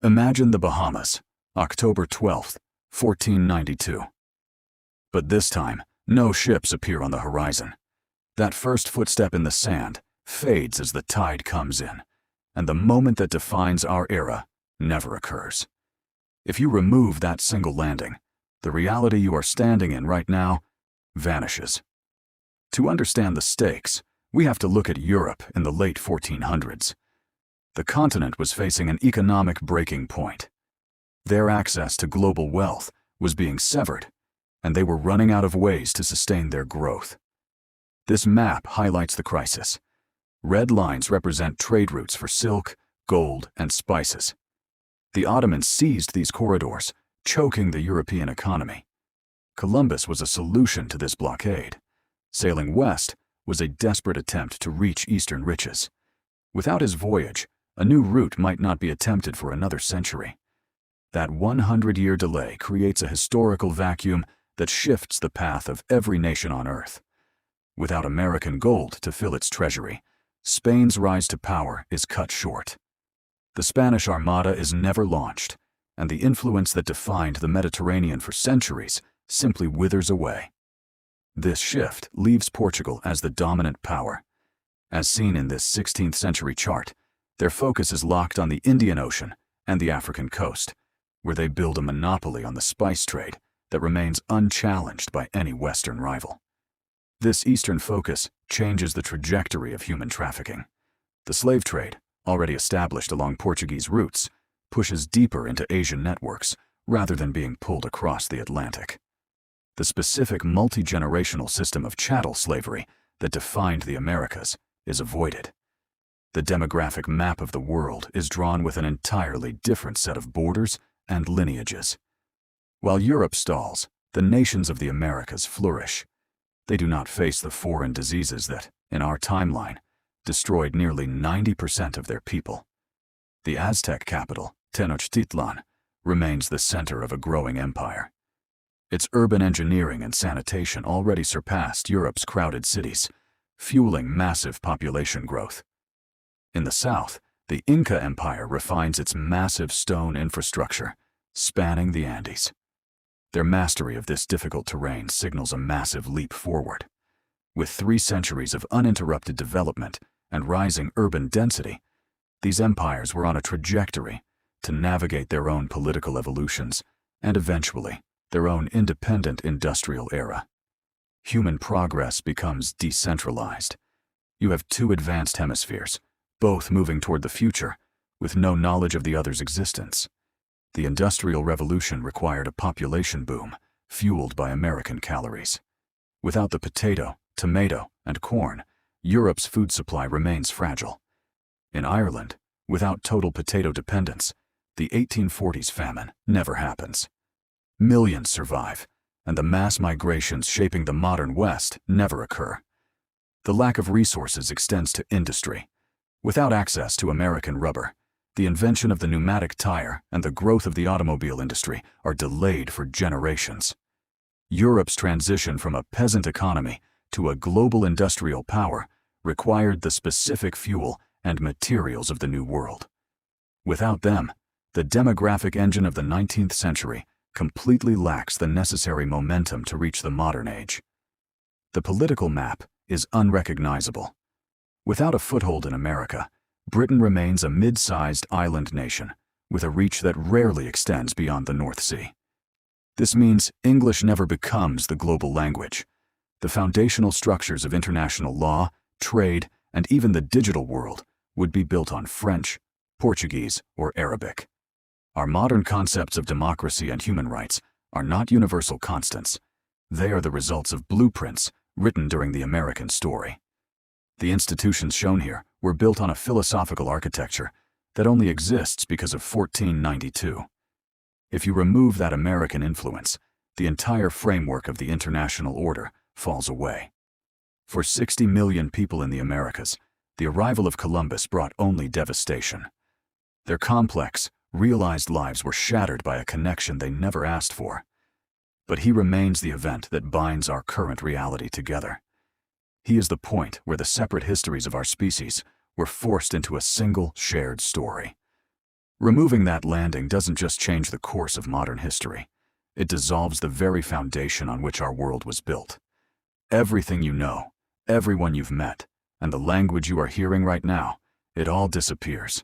Imagine the Bahamas, October 12th, 1492. But this time, no ships appear on the horizon. That first footstep in the sand fades as the tide comes in, and the moment that defines our era never occurs. If you remove that single landing, the reality you are standing in right now vanishes. To understand the stakes, we have to look at Europe in the late 1400s. The continent was facing an economic breaking point. Their access to global wealth was being severed, and they were running out of ways to sustain their growth. This map highlights the crisis. Red lines represent trade routes for silk, gold, and spices. The Ottomans seized these corridors, choking the European economy. Columbus was a solution to this blockade. Sailing west was a desperate attempt to reach eastern riches. Without his voyage, a new route might not be attempted for another century. That 100-year delay creates a historical vacuum that shifts the path of every nation on Earth. Without American gold to fill its treasury, Spain's rise to power is cut short. The Spanish Armada is never launched, and the influence that defined the Mediterranean for centuries simply withers away. This shift leaves Portugal as the dominant power. As seen in this 16th century chart, their focus is locked on the Indian Ocean and the African coast, where they build a monopoly on the spice trade that remains unchallenged by any Western rival. This Eastern focus changes the trajectory of human trafficking. The slave trade, already established along Portuguese routes, pushes deeper into Asian networks rather than being pulled across the Atlantic. The specific multi-generational system of chattel slavery that defined the Americas is avoided. The demographic map of the world is drawn with an entirely different set of borders and lineages. While Europe stalls, the nations of the Americas flourish. They do not face the foreign diseases that, in our timeline, destroyed nearly 90% of their people. The Aztec capital, Tenochtitlan, remains the center of a growing empire. Its urban engineering and sanitation already surpassed Europe's crowded cities, fueling massive population growth. In the south, the Inca Empire refines its massive stone infrastructure, spanning the Andes. Their mastery of this difficult terrain signals a massive leap forward. With 3 centuries of uninterrupted development and rising urban density, these empires were on a trajectory to navigate their own political evolutions and eventually their own independent industrial era. Human progress becomes decentralized. You have 2 advanced hemispheres, both moving toward the future, with no knowledge of the other's existence. The Industrial Revolution required a population boom, fueled by American calories. Without the potato, tomato, and corn, Europe's food supply remains fragile. In Ireland, without total potato dependence, the 1840s famine never happens. Millions survive, and the mass migrations shaping the modern West never occur. The lack of resources extends to industry. Without access to American rubber, the invention of the pneumatic tire and the growth of the automobile industry are delayed for generations. Europe's transition from a peasant economy to a global industrial power required the specific fuel and materials of the New World. Without them, the demographic engine of the 19th century completely lacks the necessary momentum to reach the modern age. The political map is unrecognizable. Without a foothold in America, Britain remains a mid-sized island nation with a reach that rarely extends beyond the North Sea. This means English never becomes the global language. The foundational structures of international law, trade, and even the digital world would be built on French, Portuguese, or Arabic. Our modern concepts of democracy and human rights are not universal constants. They are the results of blueprints written during the American story. The institutions shown here were built on a philosophical architecture that only exists because of 1492. If you remove that American influence, the entire framework of the international order falls away. For 60 million people in the Americas, the arrival of Columbus brought only devastation. Their complex, realized lives were shattered by a connection they never asked for. But he remains the event that binds our current reality together. He is the point where the separate histories of our species were forced into a single shared story. Removing that landing doesn't just change the course of modern history. It dissolves the very foundation on which our world was built. Everything you know, everyone you've met, and the language you are hearing right now, it all disappears.